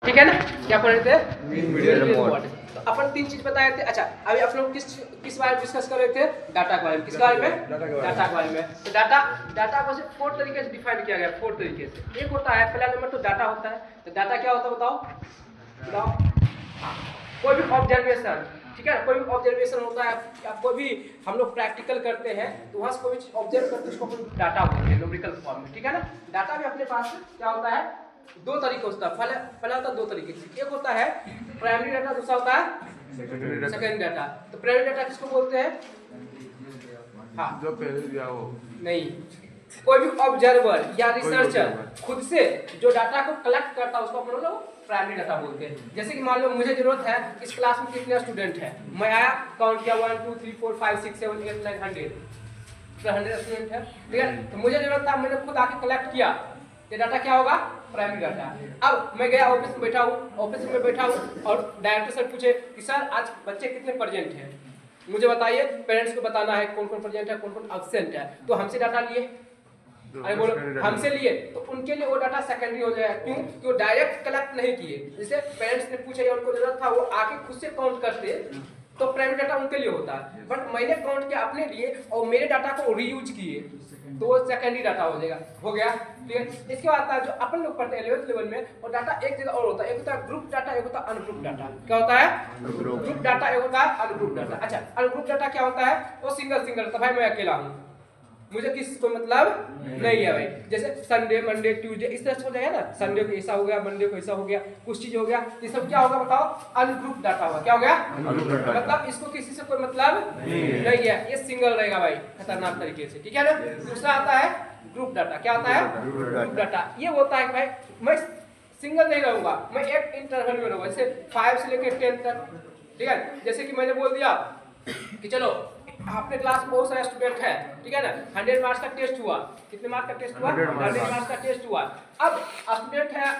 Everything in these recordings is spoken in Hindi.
ठीक है ना, क्या पढ़ रहे थे? तो अपन 3 चीज बताए थे। अच्छा, अभी आप लोग किस बारे में डिस्कस कर रहे थे? डाटा के बारे में। किस बारे में? डाटा के बारे में। तो डाटा को सिर्फ 4 तरीके से डिफाइन किया गया है, 4 तरीके से। एक होता है, पहला नंबर तो डाटा होता है। तो डाटा क्या होता है बताओ? कोई भी ऑब्जर्वेशन, ठीक है, कोई भी ऑब्जर्वेशन होता है, कोई भी हम लोग प्रैक्टिकल करते हैं तो वहाँ से कोई चीज ऑब्जर्व करते हैं, उसको अपन डाटा बोलते हैं न्यूमेरिकल फॉर्म में, ठीक है ना। डाटा भी अपने पास क्या होता है, 2 तरीके होता है। पहला होता है 2 तरीके से। एक होता है प्राइमरी डाटा, दूसरा होता है सेकेंडरी डाटा। तो प्राइमरी डाटा किसको बोलते हैं? हाँ, जो पहले दिया हो नहीं, कोई भी ऑब्जर्वर या रिसर्चर खुद से जो डाटा को कलेक्ट करता है उसको अपन लोग प्राइमरी डाटा बोलते हैं। जैसे कि मान लो मुझे जरूरत है इस क्लास में कितने स्टूडेंट हैं, मैं आया काउंट किया 1 2 3 4 5 6 7 8 9 100 स्टूडेंट है, ठीक है। तो मुझे जरूरत था, मैंने खुद आके कलेक्ट किया, ये डाटा क्या होगा? Primary data. अब मैं गया ऑफिस में बैठा हूँ और डायरेक्टर सर पूछे कि सर आज बच्चे कितने प्रेजेंट हैं, मुझे बताइए। पेरेंट्स को बताना है कौन कौन प्रेजेंट है, कौन कौन एब्सेंट है। तो हमसे डाटा लिए, अरे बोलो हमसे लिए, तो उनके लिए वो डाटा सेकेंडरी हो जाएगा। क्यों? कि वो डायरेक्ट कलेक्ट नहीं किए। जैसे पेरेंट्स ने पूछा या उनको जरूरत था, वो आके खुद से काउंट करते तो प्राइमरी डाटा उनके लिए होता है। बट मैंने काउंट किया अपने लिए और मेरे डाटा को रीयूज किए तो वो सेकेंडरी डाटा हो जाएगा। हो गया क्लियर? इसके बाद आता है जो अपन लोग पढ़ते हैं 11th लेवल में, और डाटा एक जगह और होता है। एक होता है ग्रुप डाटा, एक होता है अनग्रुप डाटा। क्या होता है? ग्रुप डाटा, एक होता है अनग्रुप डाटा। अच्छा, अनग्रुप डाटा क्या होता है? वो सिंगल तो भाई मैं अकेला हूँ, मुझे किसी को मतलब नहीं है भाई। जैसे संडे मंडे ट्यूसडे इस तरह से हो जाएगा ना, संडे को ऐसा हो गया, मंडे को ऐसा हो गया, कुछ चीज हो गया, ये सब क्या होगा बताओ? अनग्रुप डाटा होगा। क्या हो गया? मतलब इसको किसी से कोई मतलब नहीं है, ये सिंगल रहेगा भाई, खतरनाक तरीके से, ठीक है ना। दूसरा आता है ग्रुप डाटा। क्या आता है? Group data. ये होता है कि भाई मैं सिंगल नहीं रहूंगा, मैं एक इंटरवल में रहूंगा, जैसे 5 से लेकर 10 तक, ठीक है। जैसे कि मैंने बोल दिया कि चलो अपने क्लास में बहुत सारे स्टूडेंट है, ठीक है ना, 100 मार्क्स का टेस्ट हुआ। कितने मार्क्स का टेस्ट हुआ? 100 मार्क्स का टेस्ट हुआ। अब स्टूडेंट है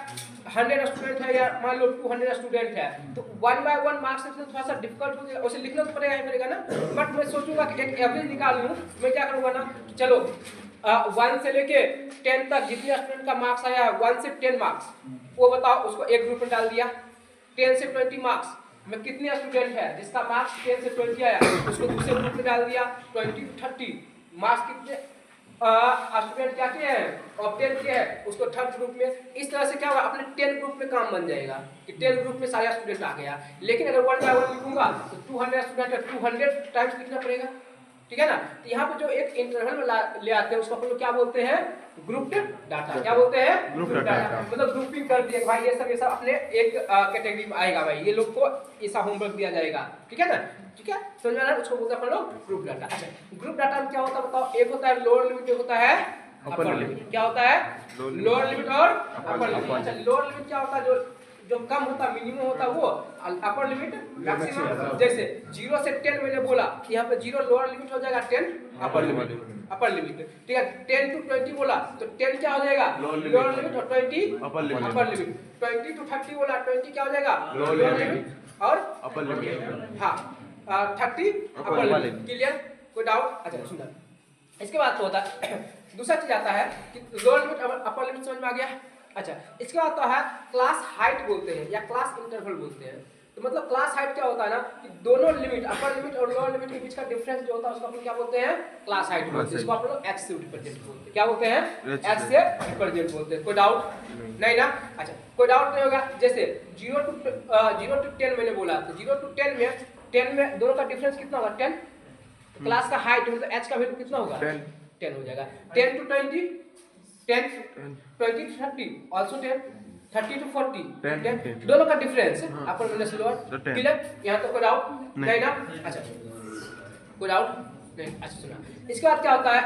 100 स्टूडेंट है या मान लो 200 स्टूडेंट है, तो 1 बाय 1 मार्क्स से थोड़ा सा डिफिकल्ट हो जाएगा, उसे लिखना तो पड़ेगा ना। बट मैं सोचूंगा कि एक एवरेज निकाल लूँ। मैं क्या करूँगा ना, चलो 1 से लेके 10 तक जितने स्टूडेंट का मार्क्स आया है, 1 से 10 मार्क्स, वो बताओ, उसको एक ग्रुप में डाल दिया। 10 से 20 मार्क्स में कितने स्टूडेंट है जिसका मार्क्स 10 से 20 आया, उसको दूसरे ग्रुप में डाल दिया। 20 to 30 मार्क्स कितने स्टूडेंट क्या किए हैं, ऑब्टेन किए हैं, उसको थर्ड ग्रुप में। इस तरह से क्या होगा, अपने 10 ग्रुप में काम बन जाएगा कि 10 ग्रुप में सारे स्टूडेंट आ गया। लेकिन अगर 1 बाय 1 लिखूंगा तो 200 स्टूडेंट है, 200 टाइम्स लिखना पड़ेगा, ठीक है ना। तो यहाँ पे जो एक इंटरवल में ले आते हैं उसको अपन लोग क्या बोलते हैं? Group data. क्या बोलते हैं? Group data. मतलब ग्रुपिंग कर दिया भाई, ये सब अपने एक कैटेगरी में आएगा भाई, ये लोग को ऐसा होमवर्क दिया जाएगा, ठीक है ना। ठीक है, समझ में आ रहा है? उसको बोलते हैं अपन लोग ग्रुप डाटा। अच्छा, ग्रुप डाटा में क्या होता है बताओ? एक होता है लोअर लिमिट, एक होता है अपर लिमिट। क्या होता है? लोअर लिमिट और अपर लिमिट। अच्छा, लोअर लिमिट क्या होता है? जो कम होता, मिनिमम होता वो, अपर लिमिट मैक्सिमम। जैसे 0 से 10 मैंने बोला कि यहाँ पे 0 लोअर लिमिट हो जाएगा, 10 अपर लिमिट, ठीक है। 10 to 20 बोला तो 10 क्या हो जाएगा? लोअर लिमिट और 20 अपर लिमिट। 20 to 30 बोला, 20 क्या हो जाएगा? लोअर लिमिट और अपर लिमिट। हाँ, 30 अपर लिमिट। क्लियर? कोई डाउट? अच्छा सुंदर। इसके बाद तो होता है दूसरा चीज आता है कि लोअर लिमिट अपर लिमिट, समझ में आ गया? अच्छा, इसके बाद तो है क्लास हाइट बोलते हैं या क्लास इंटरवल बोलते हैं। तो मतलब क्लास हाइट क्या होता है ना कि दोनों लिमिट, अपर लिमिट और लोअर लिमिट के बीच का डिफरेंस जो होता है उसको अपन क्या बोलते हैं? क्लास हाइट बोलते हैं। इसको आप लोग x से रिप्रेजेंट बोलते हैं। क्या बोलते हैं? x से रिप्रेजेंट बोलते हैं। कोई डाउट नहीं ना? अच्छा, कोई डाउट नहीं होगा। जैसे 0 to 10 मैंने बोला, तो 0 to 10 में दोनों का डिफरेंस कितना होगा? 10। क्लास का हाइट मतलब h का वैल्यू कितना होगा? 10 हो जाएगा। 10 to 20 10, 20 to 30 also 10, 30 to 40 10, दोनों का डिफरेंस अपर माइनस लोअर। क्लियर? यहाँ तो कोई डाउट नहीं ना? अच्छा, कोई डाउट नहीं? अच्छा सुना, इसके बाद क्या होता है